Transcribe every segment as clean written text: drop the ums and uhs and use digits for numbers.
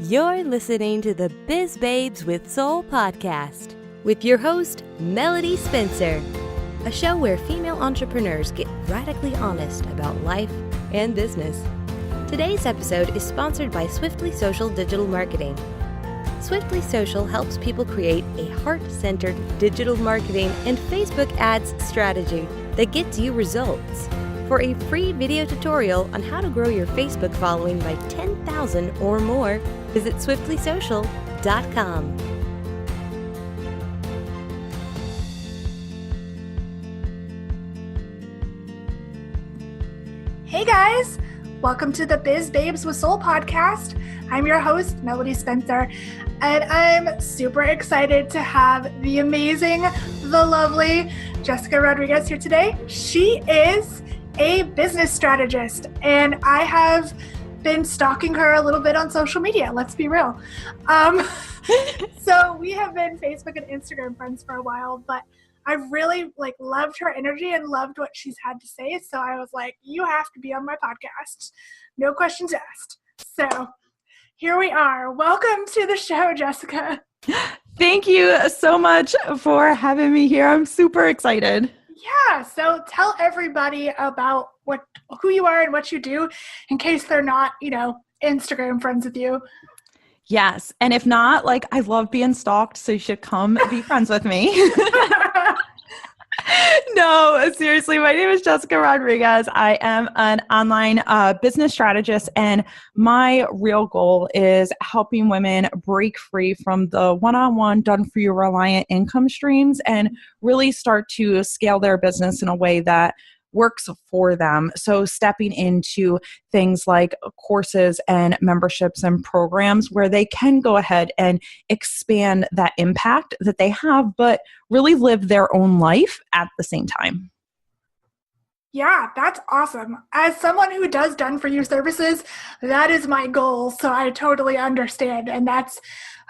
You're listening to the Biz Babes with Soul podcast with your host, Melody Spencer, a show where female entrepreneurs get radically honest about life and business. Today's episode is sponsored by Swiftly Social Digital Marketing. Swiftly Social helps people create a heart-centered digital marketing and Facebook ads strategy that gets you results. For a free video tutorial on how to grow your Facebook following by 10,000 or more, visit swiftlysocial.com. Hey guys, welcome to the Biz Babes with Soul podcast. I'm your host, Melody Spencer, and I'm super excited to have the amazing, the lovely Jessica Rodriguez here today. She is a business strategist, and I have been stalking her a little bit on social media, let's be real. So we have been Facebook and Instagram friends for a while, but I really loved her energy and loved what she's had to say. So I was like, you have to be on my podcast. No questions asked. So here we are. Welcome to the show, Jessica. Thank you so much for having me here. I'm super excited. Yeah. So tell everybody about who you are and what you do in case they're not, Instagram friends with you. Yes. And if not, I love being stalked, so you should come be friends with me. No, seriously, my name is Jessica Rodriguez. I am an online business strategist, and my real goal is helping women break free from the one-on-one, done-for-you reliant income streams and really start to scale their business in a way that works for them. So stepping into things like courses and memberships and programs where they can go ahead and expand that impact that they have, but really live their own life at the same time. Yeah, that's awesome. As someone who does done-for-you services, that is my goal. So I totally understand. And that's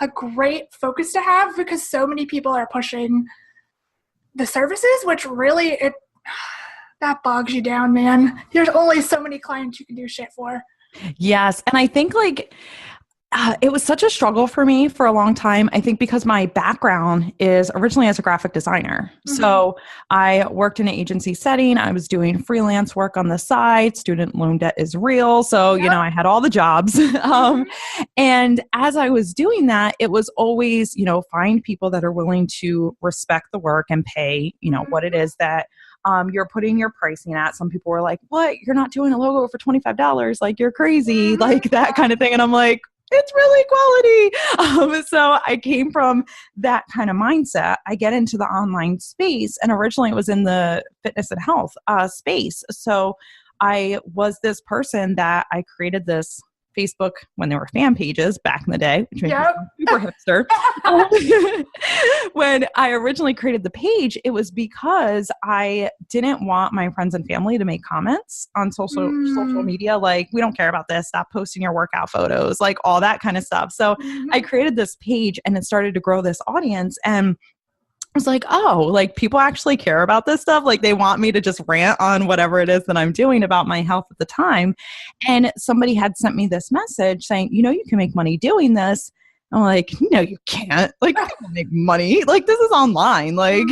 a great focus to have because so many people are pushing the services, which really, that bogs you down, man. There's only so many clients you can do shit for. Yes. And I think it was such a struggle for me for a long time. I think because my background is originally as a graphic designer. Mm-hmm. So I worked in an agency setting. I was doing freelance work on the side. Student loan debt is real. So, yep. I had all the jobs. And as I was doing that, it was always, find people that are willing to respect the work and pay, what it is that you're putting your pricing at. Some people were like, what? You're not doing a logo for $25. You're crazy, that kind of thing. And I'm like, it's really quality. So I came from that kind of mindset. I get into the online space, and originally it was in the fitness and health space. So I was this person that I created this Facebook when there were fan pages back in the day, which made me super hipster. When I originally created the page, it was because I didn't want my friends and family to make comments on social media. We don't care about this. Stop posting your workout photos, all that kind of stuff. So I created this page and it started to grow this audience. And I was like, people actually care about this stuff. They want me to just rant on whatever it is that I'm doing about my health at the time. And somebody had sent me this message saying, you can make money doing this. I'm like, no, you can't. People make money. This is online. I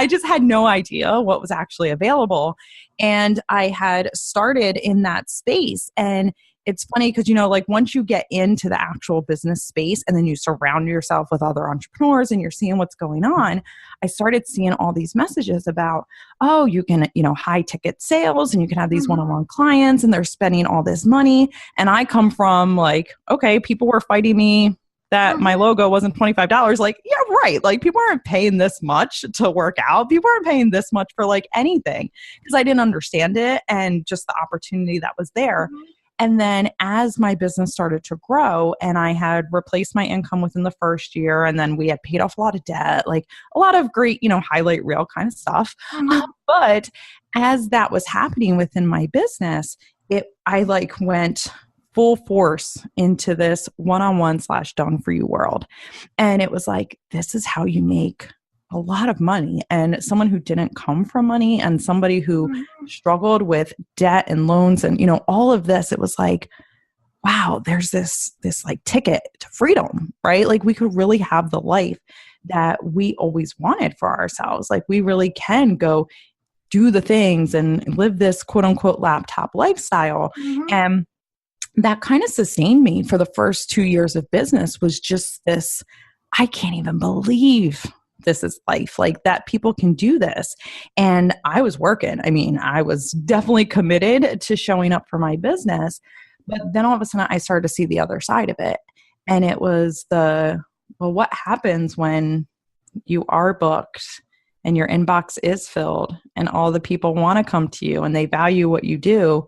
just had no idea what was actually available. And I had started in that space. And it's funny because, once you get into the actual business space and then you surround yourself with other entrepreneurs and you're seeing what's going on, I started seeing all these messages about, you can, high ticket sales and you can have these one-on-one clients and they're spending all this money. And I come from okay, people were fighting me that my logo wasn't $25. Yeah, right. People aren't paying this much to work out. People aren't paying this much for anything because I didn't understand it and just the opportunity that was there. And then as my business started to grow and I had replaced my income within the first year, and then we had paid off a lot of debt, a lot of great, highlight reel kind of stuff. But as that was happening within my business, I went full force into this one-on-one / done for you world. And it was this is how you make a lot of money. And someone who didn't come from money and somebody who struggled with debt and loans and, all of this, it was wow, there's this like ticket to freedom, right? Like we could really have the life that we always wanted for ourselves. Like we really can go do the things and live this quote unquote laptop lifestyle. Mm-hmm. And that kind of sustained me for the first 2 years of business, was just this, I can't even believe this is life, like that people can do this. And I was working. I mean, I was definitely committed to showing up for my business. But then all of a sudden I started to see the other side of it. And it was well, what happens when you are booked and your inbox is filled and all the people want to come to you and they value what you do,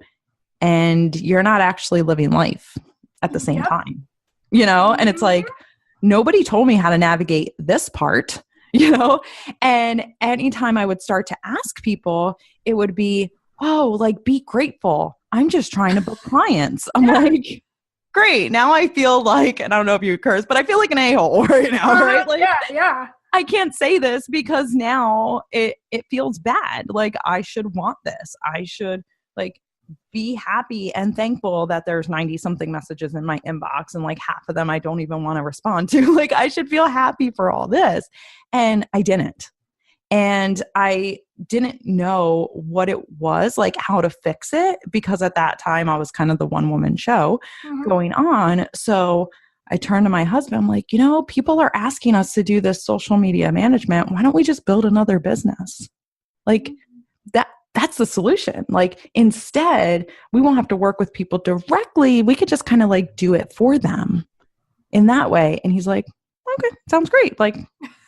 and you're not actually living life at the same time, And it's like, nobody told me how to navigate this part, And anytime I would start to ask people, it would be, oh, like, be grateful. I'm just trying to book clients. I'm like, great. Now I feel like, and I don't know if you curse, but I feel like an a-hole right now, right? Like, yeah. I can't say this because now it feels bad. Like I should want this. I should like be happy and thankful that there's 90 something messages in my inbox and like half of them I don't even want to respond to. Like I should feel happy for all this. And I didn't. And I didn't know what it was, like how to fix it, because at that time I was kind of the one woman show going on. So I turned to my husband. I'm like, people are asking us to do this social media management. Why don't we just build another business? Like that's the solution. Like instead, we won't have to work with people directly. We could just kind of like do it for them in that way. And he's like, okay, sounds great. Like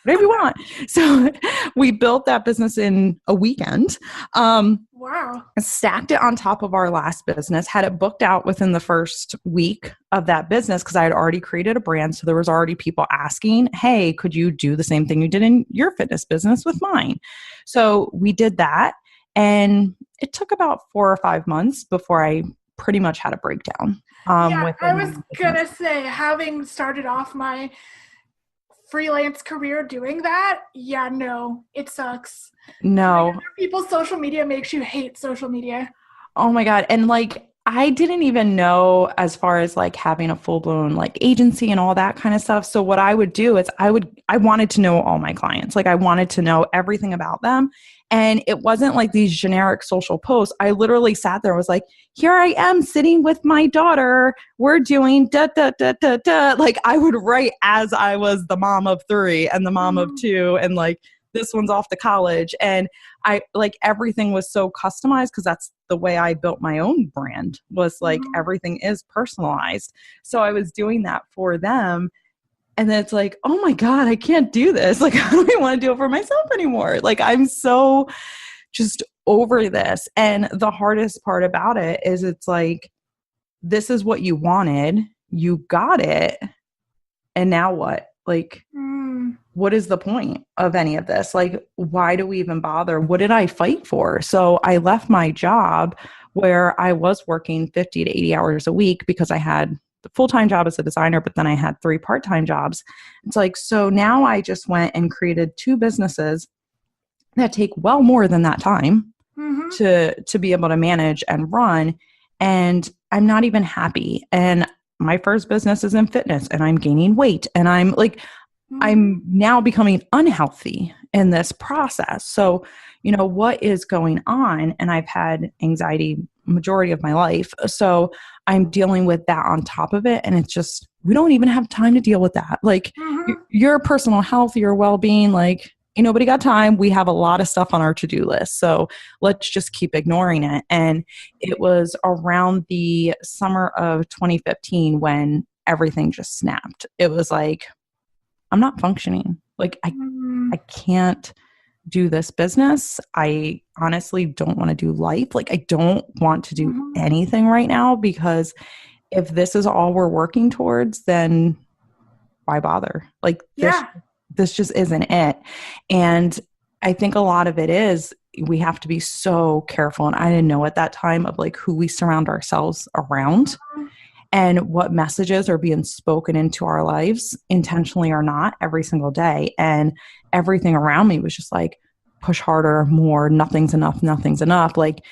whatever you want. So we built that business in a weekend. Wow. Stacked it on top of our last business, had it booked out within the first week of that business because I had already created a brand. So there was already people asking, hey, could you do the same thing you did in your fitness business with mine? So we did that. And it took about 4 or 5 months before I pretty much had a breakdown. I was going to say, having started off my freelance career doing that, no, it sucks. No. Like, people's social media makes you hate social media. Oh my God. And like, I didn't even know as far as like having a full blown like agency and all that kind of stuff. So what I would do is I wanted to know all my clients. Like I wanted to know everything about them. And it wasn't like these generic social posts. I literally sat there and was like, here I am sitting with my daughter. We're doing da, da, da, da, da. Like I would write as I was the mom of 3 and the mom of 2 and like this one's off to college. And I like everything was so customized because that's the way I built my own brand, was like everything is personalized. So I was doing that for them. And then it's like, oh my God, I can't do this. Like, I don't even want to do it for myself anymore. Like, I'm so just over this. And the hardest part about it is it's like, this is what you wanted. You got it. And now what? Like, what is the point of any of this? Like, why do we even bother? What did I fight for? So I left my job where I was working 50 to 80 hours a week because I had the full-time job as a designer, but then I had 3 part-time jobs. It's like, so now I just went and created 2 businesses that take well more than that time to be able to manage and run. And I'm not even happy. And my first business is in fitness and I'm gaining weight and I'm like, I'm now becoming unhealthy in this process. So, what is going on? And I've had anxiety majority of my life. So I'm dealing with that on top of it. And it's just, we don't even have time to deal with that. Like your personal health, your well-being, like, ain't nobody got time. We have a lot of stuff on our to-do list. So let's just keep ignoring it. And it was around the summer of 2015 when everything just snapped. It was like, I'm not functioning. Like I can't do this business. I honestly don't want to do life. Like I don't want to do anything right now, because if this is all we're working towards, then why bother? Like this just isn't it. And I think a lot of it is we have to be so careful. And I didn't know at that time of like who we surround ourselves around and what messages are being spoken into our lives, intentionally or not, every single day. And everything around me was just like, push harder, more, nothing's enough. Like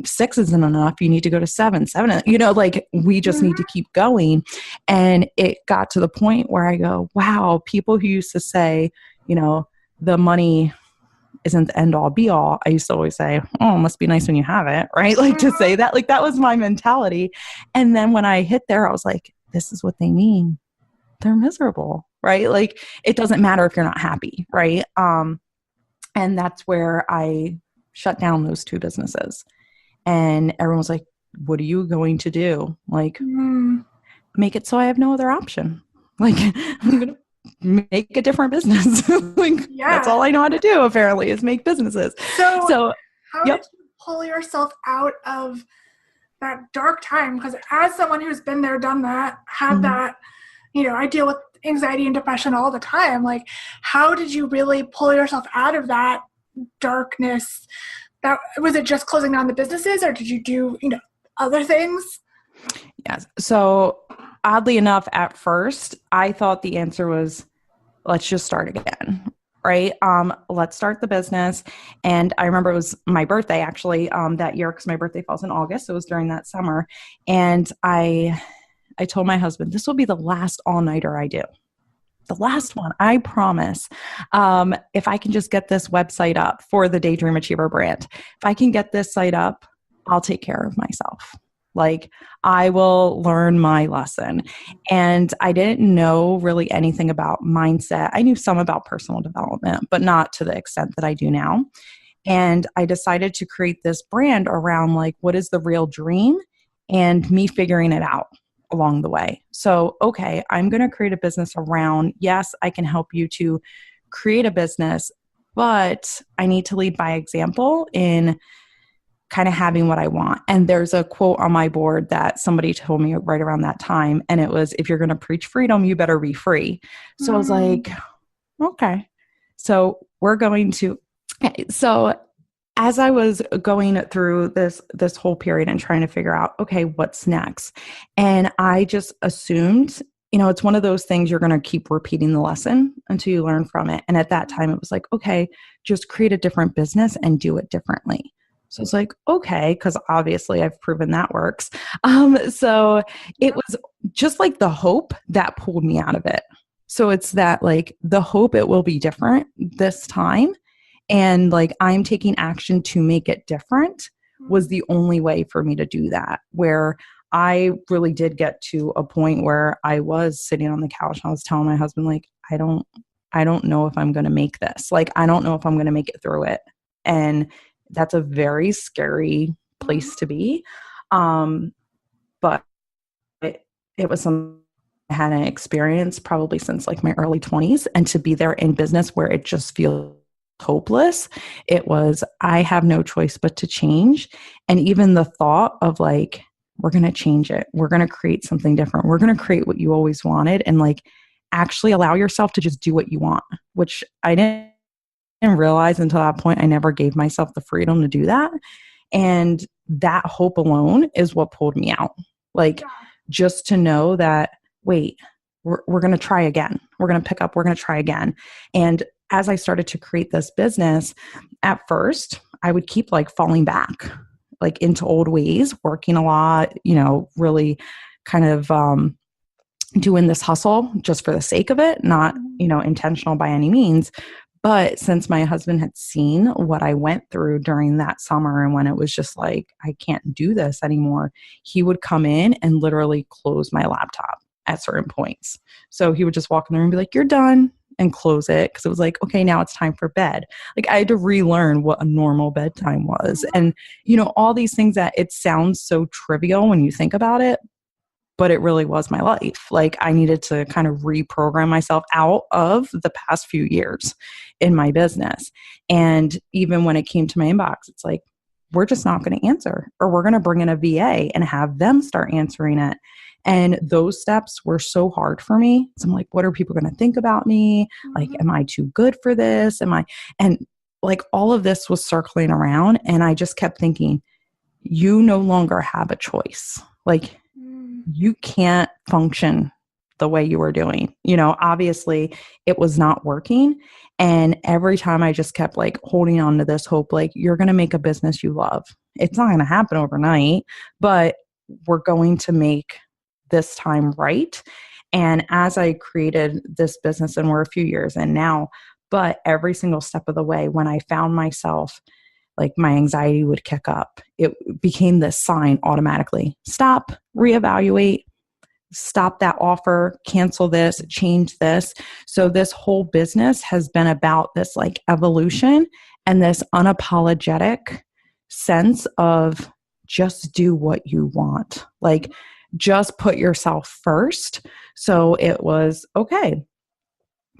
6 isn't enough. You need to go to 7, like we just need to keep going. And it got to the point where I go, wow, people who used to say, the money isn't the end all be all. I used to always say, oh, it must be nice when you have it, right? Like to say that, like that was my mentality. And then when I hit there, I was like, this is what they mean. They're miserable, right? Like it doesn't matter if you're not happy, right? And that's where I shut down those 2 businesses. And everyone was like, what are you going to do? Like, make it so I have no other option. Like, I'm going to make a different business. That's all I know how to do, apparently, is make businesses. So how did you pull yourself out of that dark time? Because as someone who's been there, done that, had that, I deal with anxiety and depression all the time. Like, how did you really pull yourself out of that darkness? That was it just closing down the businesses, or did you do, other things? Yes. So oddly enough, at first, I thought the answer was, let's just start again. Right. Let's start the business. And I remember it was my birthday actually, that year, because my birthday falls in August. So it was during that summer. And I told my husband, this will be the last all-nighter I do. The last one, I promise. If I can just get this website up for the Daydream Achiever brand, if I can get this site up, I'll take care of myself. Like I will learn my lesson. And I didn't know really anything about mindset. I knew some about personal development, but not to the extent that I do now. And I decided to create this brand around like, what is the real dream, and me figuring it out along the way. So, okay, I'm going to create a business around, yes, I can help you to create a business, but I need to lead by example in kind of having what I want. And there's a quote on my board that somebody told me right around that time. And it was, if you're going to preach freedom, you better be free. So I was like, okay. So we're going to, okay. So as I was going through this whole period and trying to figure out, okay, what's next? And I just assumed, it's one of those things you're going to keep repeating the lesson until you learn from it. And at that time it was like, okay, just create a different business and do it differently. So it's like, okay, because obviously I've proven that works. So it was just like the hope that pulled me out of it. So it's that like the hope it will be different this time. And like I'm taking action to make it different was the only way for me to do that, where I really did get to a point where I was sitting on the couch and I was telling my husband, like, I don't know if I'm going to make this. Like, I don't know if I'm going to make it through it. And that's a very scary place to be. But it was something I hadn't experienced probably since like my early 20s. And to be there in business where it just feels hopeless, it was, I have no choice but to change. And even the thought of like, we're going to change it. We're going to create something different. We're going to create what you always wanted, and like actually allow yourself to just do what you want, which I didn't realize until that point. I never gave myself the freedom to do that. And that hope alone is what pulled me out. Like just to know that, wait, we're going to try again. We're going to pick up, we're going to try again. And as I started to create this business, at first I would keep like falling back, like into old ways, working a lot, really kind of, doing this hustle just for the sake of it, not, intentional by any means. But since my husband had seen what I went through during that summer, and when it was just like, I can't do this anymore, he would come in and literally close my laptop at certain points. So he would just walk in the room and be like, you're done, and close it. Because it was like, okay, now it's time for bed. Like I had to relearn what a normal bedtime was. And, all these things that it sounds so trivial when you think about it, but it really was my life. Like I needed to kind of reprogram myself out of the past few years in my business. And even when it came to my inbox, it's like, we're just not going to answer, or we're going to bring in a VA and have them start answering it. And those steps were so hard for me. So I'm like, what are people going to think about me? Like, am I too good for this? And like all of this was circling around, and I just kept thinking, you no longer have a choice. Like, you can't function the way you were doing. Obviously it was not working. And every time I just kept like holding on to this hope, like, you're going to make a business you love. It's not going to happen overnight, but we're going to make this time right. And as I created this business, and we're a few years in now, but every single step of the way, when I found myself, like my anxiety would kick up, it became this sign automatically. Stop, reevaluate, stop that offer, cancel this, change this. So this whole business has been about this like evolution and this unapologetic sense of just do what you want. Like just put yourself first. So it was okay.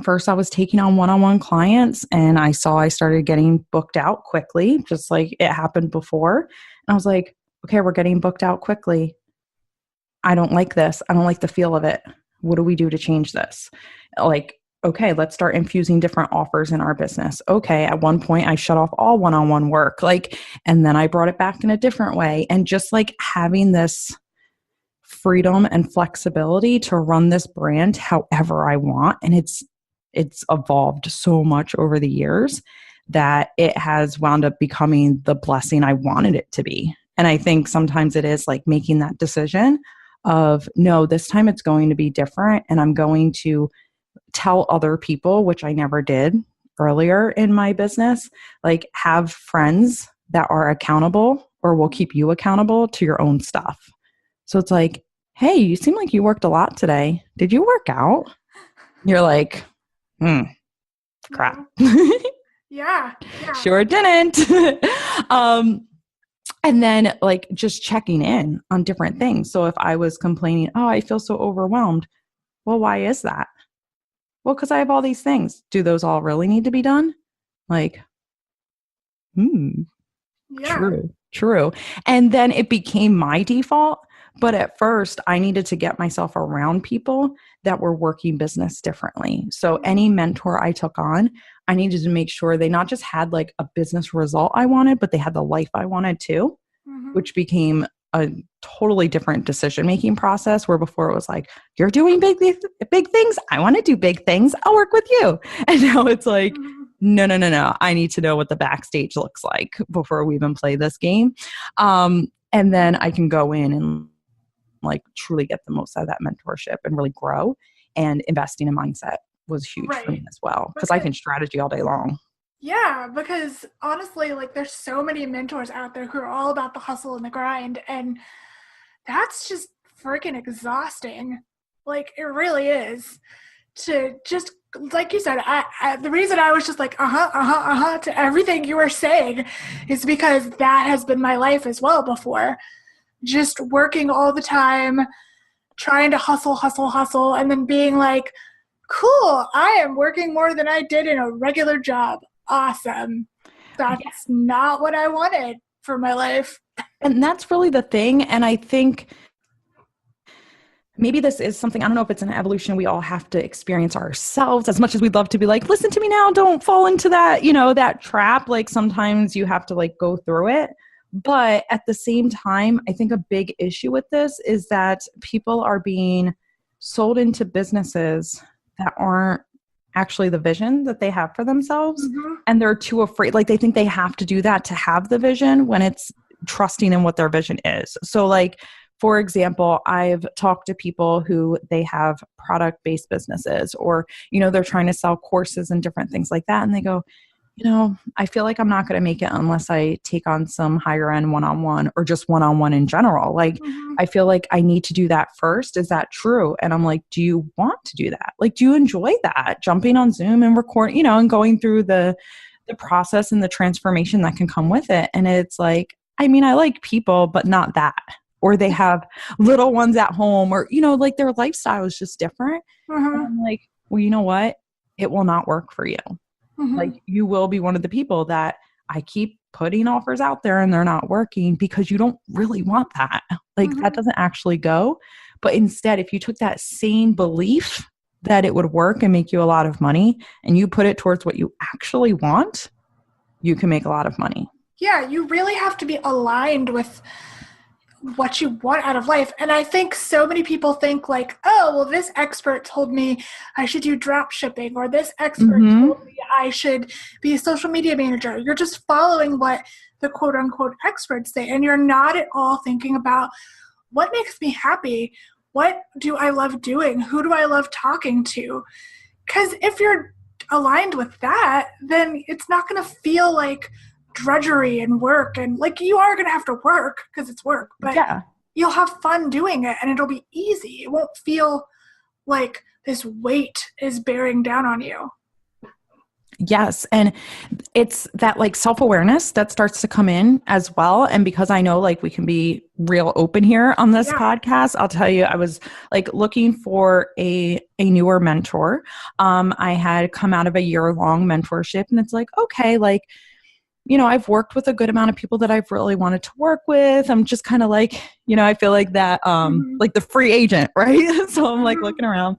First, I was taking on one-on-one clients and I saw I started getting booked out quickly, just like it happened before. And I was like, okay, we're getting booked out quickly. I don't like this. I don't like the feel of it. What do we do to change this? Like, okay, let's start infusing different offers in our business. Okay, at one point I shut off all one-on-one work, like, and then I brought it back in a different way. And just like having this freedom and flexibility to run this brand however I want. And it's evolved so much over the years that it has wound up becoming the blessing I wanted it to be. And I think sometimes it is like making that decision of, no, this time it's going to be different. And I'm going to tell other people, which I never did earlier in my business, like have friends that are accountable or will keep you accountable to your own stuff. So it's like, hey, you seem like you worked a lot today. Did you work out? You're like, crap. Yeah. Sure didn't. And then like just checking in on different things. So if I was complaining, oh, I feel so overwhelmed. Well, why is that? Well, because I have all these things. Do those all really need to be done? Like, true. And then it became my default. But at first, I needed to get myself around people that were working business differently. So any mentor I took on, I needed to make sure they not just had like a business result I wanted, but they had the life I wanted too, which became a totally different decision-making process where before it was like, you're doing big things. I want to do big things. I'll work with you. And now it's like, no. I need to know what the backstage looks like before we even play this game. And then I can go in and like truly get the most out of that mentorship and really grow. And investing in mindset was huge for me as well, because I can strategy all day long. Yeah, because honestly, like there's so many mentors out there who are all about the hustle and the grind, and that's just freaking exhausting. Like it really is. To just, like you said, I the reason I was just like, to everything you were saying is because that has been my life as well before. Just working all the time, trying to hustle, and then being like, cool, I am working more than I did in a regular job. Awesome. That's not what I wanted for my life. And that's really the thing. And I think maybe this is something, I don't know if it's an evolution we all have to experience ourselves, as much as we'd love to be like, listen to me now, don't fall into that, that trap. Like sometimes you have to like go through it. But at the same time, I think a big issue with this is that people are being sold into businesses that aren't actually the vision that they have for themselves. And they're too afraid. Like they think they have to do that to have the vision when it's trusting in what their vision is. So like, for example, I've talked to people who they have product-based businesses or, they're trying to sell courses and different things like that. And they go, I feel like I'm not going to make it unless I take on some higher end one-on-one or just one-on-one in general. Like, I feel like I need to do that first. Is that true? And I'm like, do you want to do that? Like, do you enjoy that? Jumping on Zoom and recording, and going through the process and the transformation that can come with it. And it's like, I like people, but not that. Or they have little ones at home or, like their lifestyle is just different. And I'm like, well, you know what? It will not work for you. Like you will be one of the people that I keep putting offers out there and they're not working because you don't really want that. Like that doesn't actually go. But instead, if you took that same belief that it would work and make you a lot of money and you put it towards what you actually want, you can make a lot of money. Yeah, you really have to be aligned with what you want out of life. And I think so many people think like, oh, well, this expert told me I should do drop shipping, or this expert told me I should be a social media manager. You're just following what the quote unquote experts say, and you're not at all thinking about what makes me happy, what do I love doing, who do I love talking to? Because if you're aligned with that, then it's not going to feel like drudgery and work, and like you are going to have to work because it's work, but you'll have fun doing it and it'll be easy. It won't feel like this weight is bearing down on you. Yes. And it's that like self-awareness that starts to come in as well. And because I know like we can be real open here on this podcast, I'll tell you, I was like looking for a newer mentor. I had come out of a year-long mentorship, and it's like, okay, like, you know, I've worked with a good amount of people that I've really wanted to work with. I'm just kind of like, you know, I feel like that, like the free agent, right? So I'm like looking around,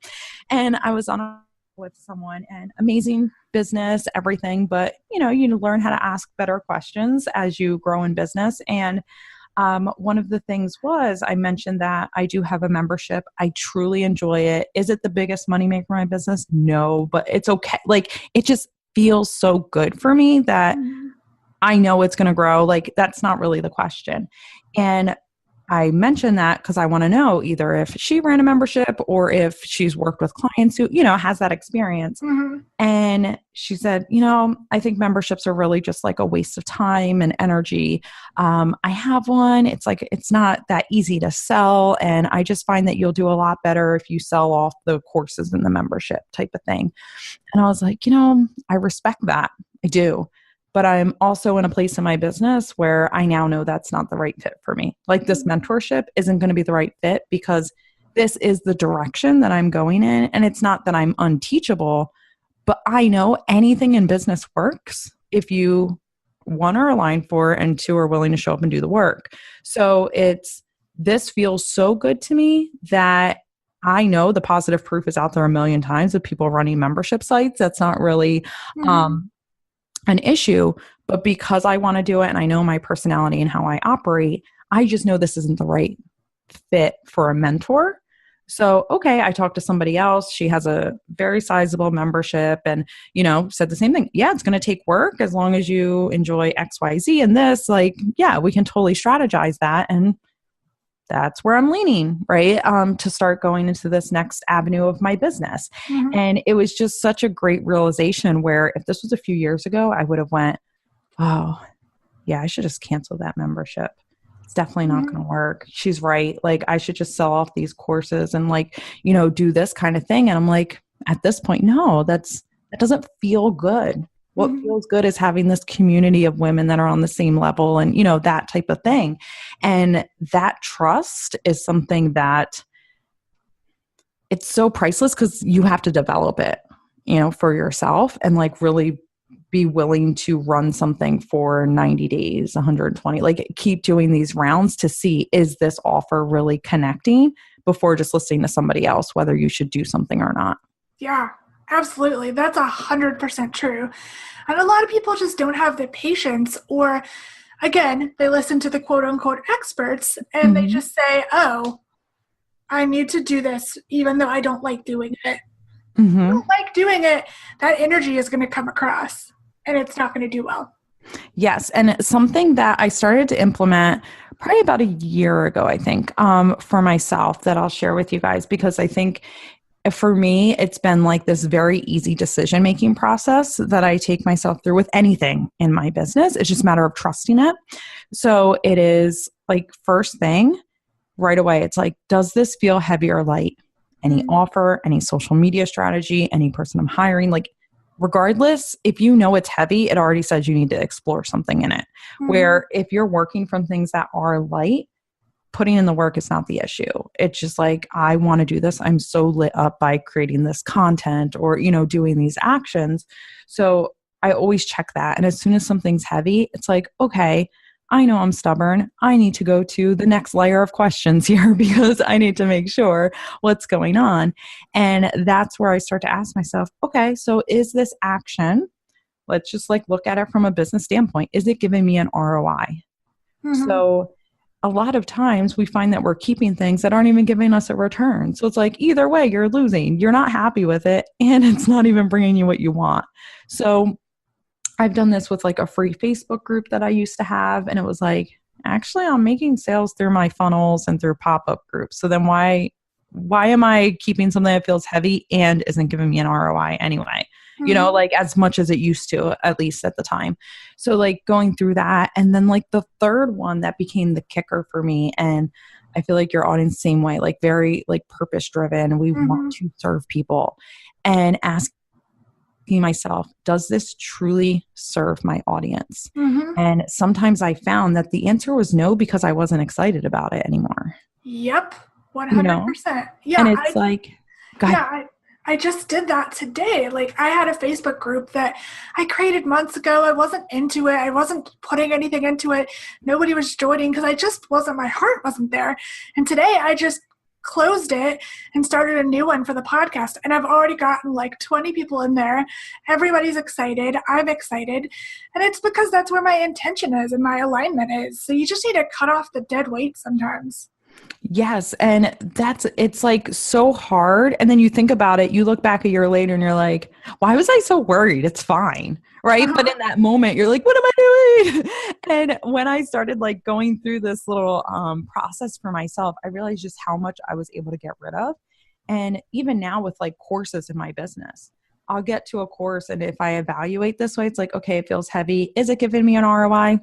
and I was on with someone, and amazing business, everything, but you know, you learn how to ask better questions as you grow in business. And one of the things was I mentioned that I do have a membership. I truly enjoy it. Is it the biggest moneymaker in my business? No, but it's okay. Like it just feels so good for me that I know it's going to grow. Like that's not really the question. And I mentioned that because I want to know either if she ran a membership or if she's worked with clients who, you know, has that experience. And she said, you know, I think memberships are really just like a waste of time and energy. I have one. It's like, it's not that easy to sell. And I just find that you'll do a lot better if you sell off the courses in the membership type of thing. And I was like, you know, I respect that. I do. But I'm also in a place in my business where I now know that's not the right fit for me. Like this mentorship isn't going to be the right fit because this is the direction that I'm going in. And it's not that I'm unteachable, but I know anything in business works if you, one, are aligned for, and two, are willing to show up and do the work. So this feels so good to me that I know the positive proof is out there a million times of people running membership sites. That's not really, an issue, but because I want to do it and I know my personality and how I operate, I just know this isn't the right fit for a mentor. So, okay, I talked to somebody else. She has a very sizable membership and, you know, said the same thing. Yeah, it's going to take work as long as you enjoy X, Y, Z and this, like, yeah, we can totally strategize that. And that's where I'm leaning, right? To start going into this next avenue of my business. And it was just such a great realization where if this was a few years ago, I would have went, oh yeah, I should just cancel that membership. It's definitely not going to work. She's right. Like I should just sell off these courses and like, you know, do this kind of thing. And I'm like, at this point, no, that doesn't feel good. What feels good is having this community of women that are on the same level and, you know, that type of thing. And that trust is something that it's so priceless because you have to develop it, you know, for yourself and like really be willing to run something for 90 days, 120, like keep doing these rounds to see, is this offer really connecting before just listening to somebody else, whether you should do something or not. Yeah. Absolutely. That's 100% true. And a lot of people just don't have the patience, or again, they listen to the quote unquote experts and they just say, oh, I need to do this even though I don't like doing it. If you don't like doing it, that energy is going to come across and it's not going to do well. Yes. And something that I started to implement probably about a year ago, I think, for myself that I'll share with you guys, because I think for me, it's been like this very easy decision-making process that I take myself through with anything in my business. It's just a matter of trusting it. So it is like first thing right away. It's like, does this feel heavy or light? Any offer, any social media strategy, any person I'm hiring, like regardless, if you know it's heavy, it already says you need to explore something in it. Where if you're working from things that are light, putting in the work is not the issue. It's just like, I want to do this. I'm so lit up by creating this content or, you know, doing these actions. So I always check that. And as soon as something's heavy, it's like, okay, I know I'm stubborn. I need to go to the next layer of questions here because I need to make sure what's going on. And that's where I start to ask myself, okay, so is this action, let's just like look at it from a business standpoint. Is it giving me an ROI? So a lot of times we find that we're keeping things that aren't even giving us a return. So it's like, either way, you're losing. You're not happy with it, and it's not even bringing you what you want. So I've done this with like a free Facebook group that I used to have. And it was like, actually, I'm making sales through my funnels and through pop-up groups. So then why am I keeping something that feels heavy and isn't giving me an ROI anyway? You know, like as much as it used to, at least at the time. So like going through that. And then like the third one that became the kicker for me. And I feel like your audience, same way, like very like purpose driven. We want to serve people, and asking myself, does this truly serve my audience? And sometimes I found that the answer was no, because I wasn't excited about it anymore. Yep. 100%. You know? Yeah. And it's I just did that today. Like I had a Facebook group that I created months ago. I wasn't into it. I wasn't putting anything into it. Nobody was joining because my heart wasn't there. And today I just closed it and started a new one for the podcast. And I've already gotten like 20 people in there. Everybody's excited. I'm excited. And it's because that's where my intention is and my alignment is. So you just need to cut off the dead weight sometimes. Yes. And it's like so hard. And then you think about it, you look back a year later and you're like, why was I so worried? It's fine. Right. But in that moment, you're like, what am I doing? And when I started like going through this little process for myself, I realized just how much I was able to get rid of. And even now with like courses in my business, I'll get to a course. And if I evaluate this way, it's like, okay, it feels heavy. Is it giving me an ROI?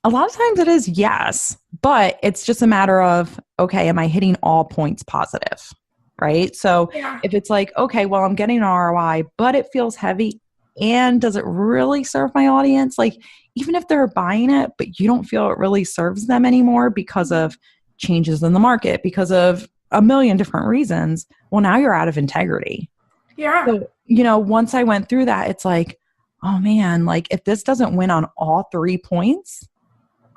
A lot of times it is, yes, but it's just a matter of, okay, am I hitting all points positive, right? So if it's like, okay, well, I'm getting an ROI, but it feels heavy, and does it really serve my audience? Like, even if they're buying it, but you don't feel it really serves them anymore because of changes in the market, because of a million different reasons, well, now you're out of integrity. Yeah. So, you know, once I went through that, it's like, oh man, like if this doesn't win on all 3 points,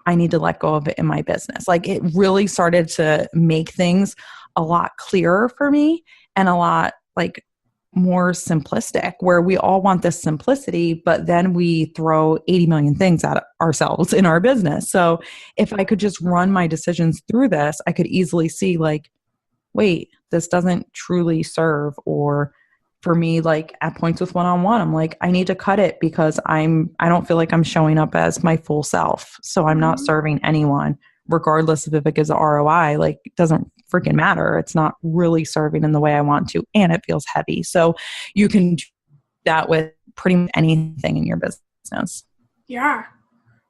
I need to let go of it in my business. Like it really started to make things a lot clearer for me and a lot like more simplistic, where we all want this simplicity, but then we throw 80 million things at ourselves in our business. So if I could just run my decisions through this, I could easily see like, wait, this doesn't truly serve. Or for me, like at points with one-on-one, I'm like, I need to cut it because I don't feel like I'm showing up as my full self. So I'm not serving anyone, regardless of if it gives a ROI. Like it doesn't freaking matter. It's not really serving in the way I want to, and it feels heavy. So you can do that with pretty much anything in your business. Yeah.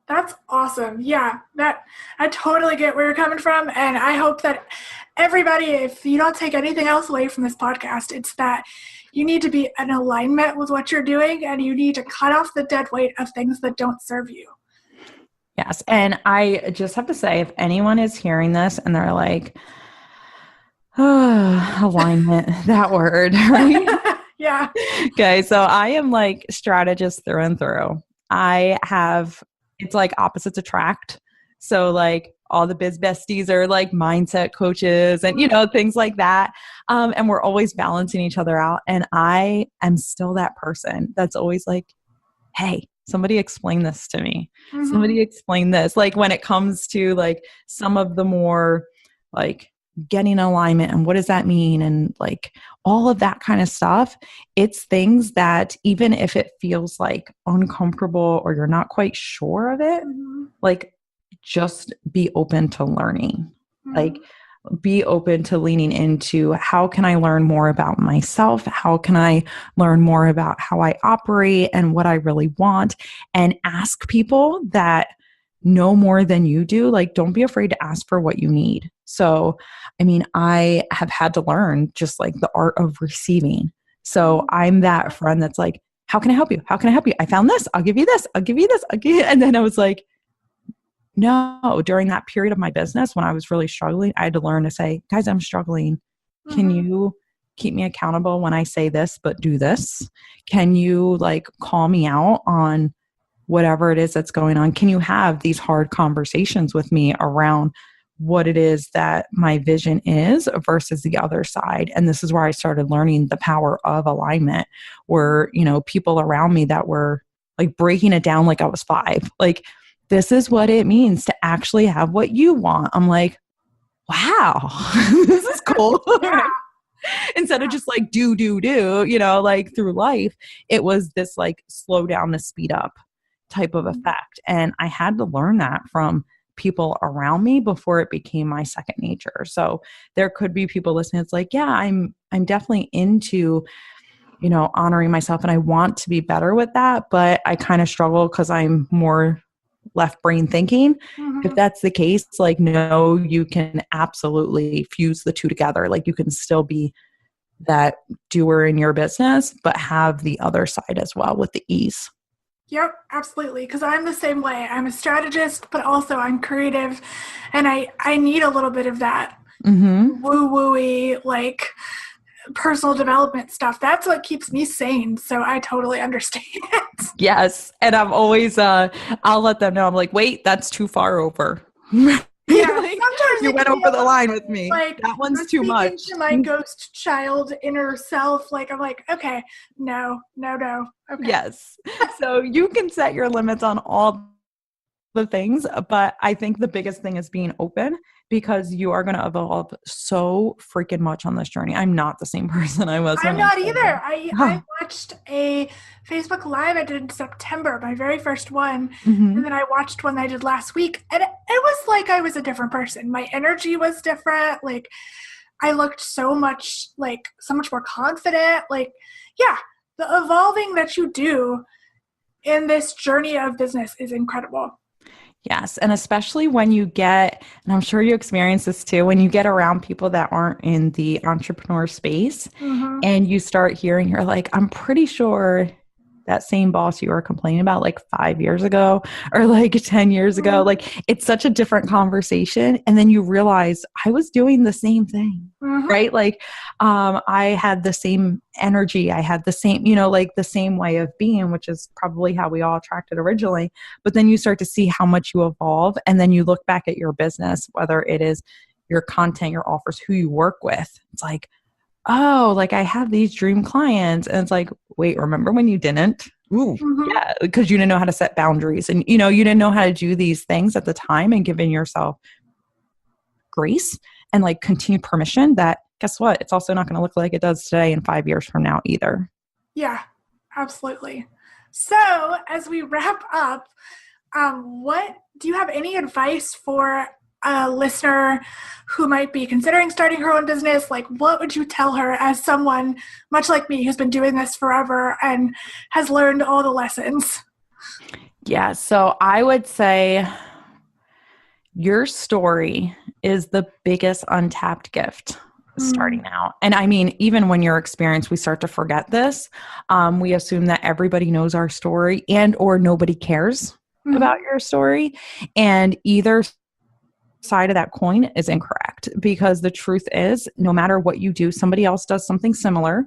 That's awesome. Yeah, that I totally get where you're coming from. And I hope that everybody, if you don't take anything else away from this podcast, it's that you need to be in alignment with what you're doing, and you need to cut off the dead weight of things that don't serve you. Yes. And I just have to say, if anyone is hearing this and they're like, oh, alignment, that word, right? Yeah. Okay. So I am like strategist through and through. It's like opposites attract. So like all the biz besties are like mindset coaches and, you know, things like that. And we're always balancing each other out. And I am still that person that's always like, hey, somebody explain this to me. Somebody explain this. Like when it comes to like some of the more like getting alignment and what does that mean? And like all of that kind of stuff, it's things that even if it feels like uncomfortable or you're not quite sure of it, like just be open to learning. Like be open to leaning into how can I learn more about myself? How can I learn more about how I operate and what I really want? And ask people that know more than you do. Like, don't be afraid to ask for what you need. So, I mean, I have had to learn just like the art of receiving. So I'm that friend that's like, how can I help you? How can I help you? I found this. I'll give you this. I'll give you this. I'll give you. And then I was like, no, during that period of my business, when I was really struggling, I had to learn to say, guys, I'm struggling. Can you keep me accountable when I say this, but do this? Can you like call me out on whatever it is that's going on? Can you have these hard conversations with me around what it is that my vision is versus the other side? And this is where I started learning the power of alignment, where, you know, people around me that were like breaking it down like I was 5, like, this is what it means to actually have what you want. I'm like, wow, this is cool. And instead of just like do, like through life, it was this like slow down to speed up type of effect. And I had to learn that from people around me before it became my second nature. So there could be people listening. It's like, yeah, I'm definitely into, honoring myself and I want to be better with that, but I kind of struggle because I'm more left brain thinking. If that's the case, like, no, you can absolutely fuse the two together. Like you can still be that doer in your business, but have the other side as well with the ease. Yep, absolutely. Because I'm the same way. I'm a strategist, but also I'm creative. And I need a little bit of that woo-woo-y, like personal development stuff. That's what keeps me sane. So I totally understand. Yes. And I'm always, I'll let them know. I'm like, wait, that's too far over. Yeah, like, sometimes you went over the line with me. Like, that one's too much. To my ghost child inner self, like I'm like, okay, no. Okay. Yes. So you can set your limits on all the things, but I think the biggest thing is being open because you are going to evolve so freaking much on this journey. I'm not the same person I was. I'm not either. I watched a Facebook Live I did in September, my very first one. And then I watched one I did last week. And it was like I was a different person. My energy was different. Like I looked so much more confident. Like, yeah, the evolving that you do in this journey of business is incredible. Yes. And especially when you get, and I'm sure you experience this too, when you get around people that aren't in the entrepreneur space and you start hearing, you're like, I'm pretty sure that same boss you were complaining about like 5 years ago or like 10 years ago, like it's such a different conversation. And then you realize I was doing the same thing, right? Like I had the same energy. I had the same, like the same way of being, which is probably how we all attracted originally. But then you start to see how much you evolve. And then you look back at your business, whether it is your content, your offers, who you work with. It's like, oh, like I have these dream clients. And it's like, wait, remember when you didn't? Ooh, yeah, because you didn't know how to set boundaries and, you didn't know how to do these things at the time and giving yourself grace and like continued permission that guess what? It's also not going to look like it does today in 5 years from now either. Yeah, absolutely. So as we wrap up, what do you have any advice for a listener who might be considering starting her own business? Like, what would you tell her as someone much like me who's been doing this forever and has learned all the lessons? Yeah. So I would say your story is the biggest untapped gift starting out. And I mean, even when you're experienced, we start to forget this. We assume that everybody knows our story and or nobody cares about your story. And either side of that coin is incorrect because the truth is no matter what you do, somebody else does something similar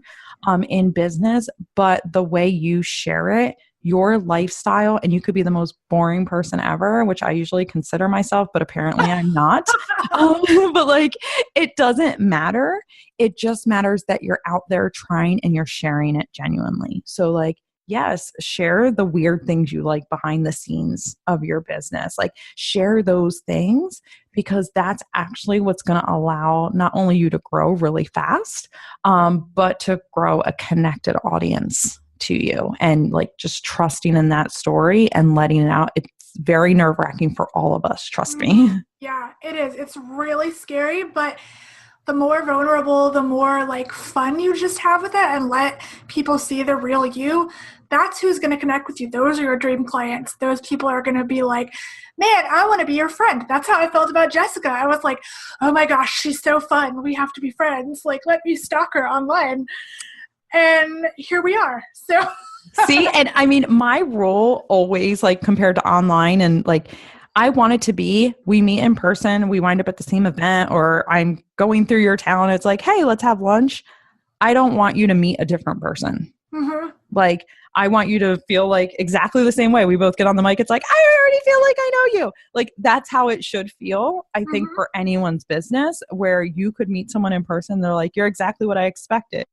in business, but the way you share it, your lifestyle, and you could be the most boring person ever, which I usually consider myself, but apparently I'm not. But like, it doesn't matter. It just matters that you're out there trying and you're sharing it genuinely. So like, yes, share the weird things you like behind the scenes of your business. Like share those things because that's actually what's going to allow not only you to grow really fast, but to grow a connected audience to you and like just trusting in that story and letting it out. It's very nerve-wracking for all of us. Trust me. Yeah, it is. It's really scary, but the more vulnerable, the more like fun you just have with it and let people see the real you, that's who's going to connect with you. Those are your dream clients. Those people are going to be like, man, I want to be your friend. That's how I felt about Jessica. I was like, oh my gosh, she's so fun. We have to be friends. Like, let me stalk her online. And here we are. So see, and I mean, my role always like compared to online and like, I want it to be, we meet in person, we wind up at the same event, or I'm going through your town. It's like, hey, let's have lunch. I don't want you to meet a different person. Like, I want you to feel like exactly the same way. We both get on the mic. It's like, I already feel like I know you. Like, that's how it should feel, I think, for anyone's business, where you could meet someone in person. They're like, you're exactly what I expected.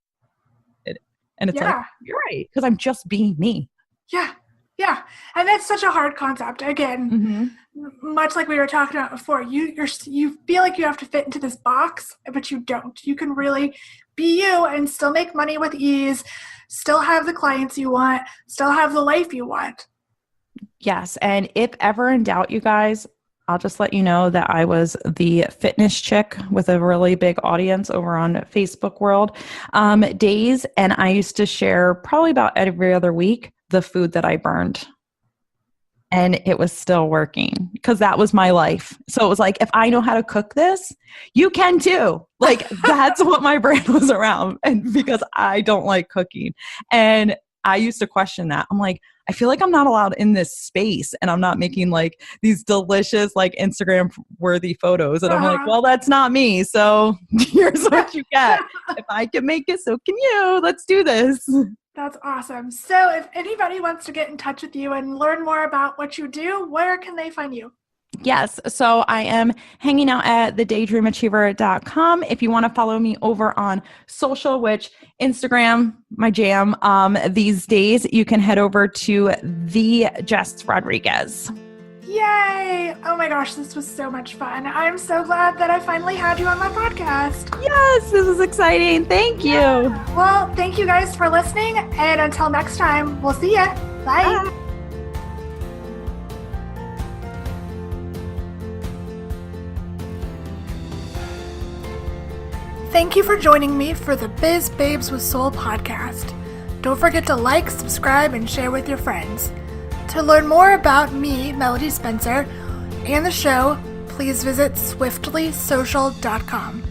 And it's like, you're right, because I'm just being me. Yeah. Yeah. And that's such a hard concept. Again, much like we were talking about before, you feel like you have to fit into this box, but you don't. You can really be you and still make money with ease, still have the clients you want, still have the life you want. Yes. And if ever in doubt, you guys, I'll just let you know that I was the fitness chick with a really big audience over on Facebook World days. And I used to share probably about every other week the food that I burned. And it was still working because that was my life. So it was like, if I know how to cook this, you can too. Like that's what my brand was around. And because I don't like cooking. And I used to question that. I'm like, I feel like I'm not allowed in this space and I'm not making like these delicious, like Instagram worthy photos. And I'm like, well, that's not me. So here's what you get. If I can make it, so can you. Let's do this. That's awesome. So if anybody wants to get in touch with you and learn more about what you do, where can they find you? Yes. So I am hanging out at thedaydreamachiever.com. If you want to follow me over on social, which Instagram, my jam, these days, you can head over to the Jess Rodriguez. Yay! Oh my gosh, this was so much fun. I'm so glad that I finally had you on my podcast. Yes, this is exciting. Thank you. Yeah. Well, thank you guys for listening. And until next time, we'll see ya. Bye. Bye. Thank you for joining me for the Biz Babes with Soul podcast. Don't forget to like, subscribe, and share with your friends. To learn more about me, Melody Spencer, and the show, please visit swiftlysocial.com.